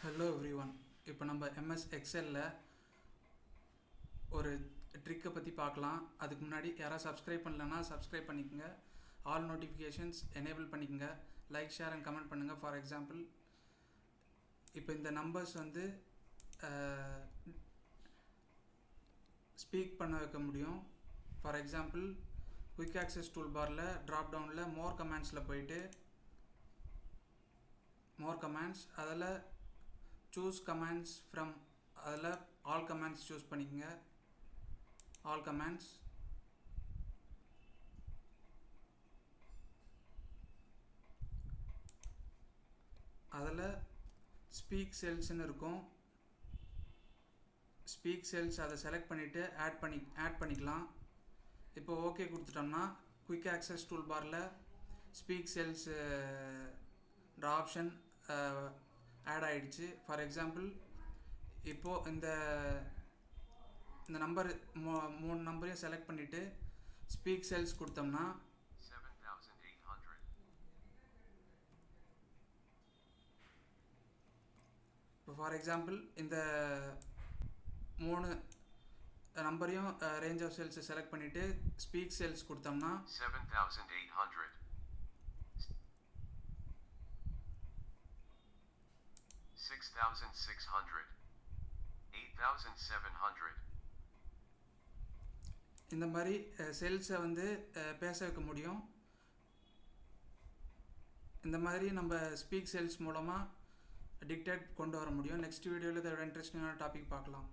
Hello every one. இப்போ நம்ம MS எக்ஸலில் ஒரு ட்ரிக்கை பற்றி பார்க்கலாம். அதுக்கு முன்னாடி யாராவது சப்ஸ்கிரைப் பண்ணலன்னா சப்ஸ்கிரைப் பண்ணிக்கோங்க. ஆல் நோட்டிஃபிகேஷன்ஸ் எனேபிள் பண்ணிக்கோங்க. லைக், ஷேர் அண்ட் கமெண்ட் பண்ணுங்கள். ஃபார் எக்ஸாம்பிள், இப்போ இந்த நம்பர்ஸ் வந்து ஸ்பீக் பண்ண வைக்க முடியும். For example, quick access tool பாரில் ட்ராப் டவுனில் மோர் கமாண்ட்ஸில் போயிட்டு மோர் கமாண்ட்ஸ், அதில் சூஸ் கமாண்ட்ஸ் ஃப்ரம், அதில் ஆல் கமாண்ட்ஸ் சூஸ் பண்ணிக்கோங்க. ஆல் கமாண்ட்ஸ், அதில் ஸ்பீக் செல்ஸ்ன்னு இருக்கும். ஸ்பீக் செல்ஸ் அதை செலக்ட் பண்ணிவிட்டு ஆட் பண்ணிக்கலாம். இப்போ ஓகே கொடுத்துட்டோம்னா குயிக் ஆக்சஸ் டூல் பாரில் ஸ்பீக் செல்ஸ் ஆப்ஷன் ஆட் ஆகிடுச்சு. ஃபார் எக்ஸாம்பிள், இப்போது இந்த நம்பர் மூணு நம்பரையும் செலக்ட் பண்ணிவிட்டு ஸ்பீக் செல்ஸ் கொடுத்தோம்னா 7,800. இப்போ ஃபார் எக்ஸாம்பிள் இந்த மூணு நம்பரையும் ரேஞ்ச் ஆஃப் செல்ஸை செலக்ட் பண்ணிவிட்டு ஸ்பீக் செல்ஸ் கொடுத்தோம்னா 7,800. 6,600. 8,700. இந்த மாதிரி செல்ஸை வந்து பேச வைக்க முடியும். இந்த மாதிரி நம்ம ஸ்பீக் செல்ஸ் மூலமாக டிக்டேட் கொண்டு வர முடியும். நெக்ஸ்ட் வீடியோவில் இதோட இன்ட்ரெஸ்டிங்கான டாபிக் பார்க்கலாம்.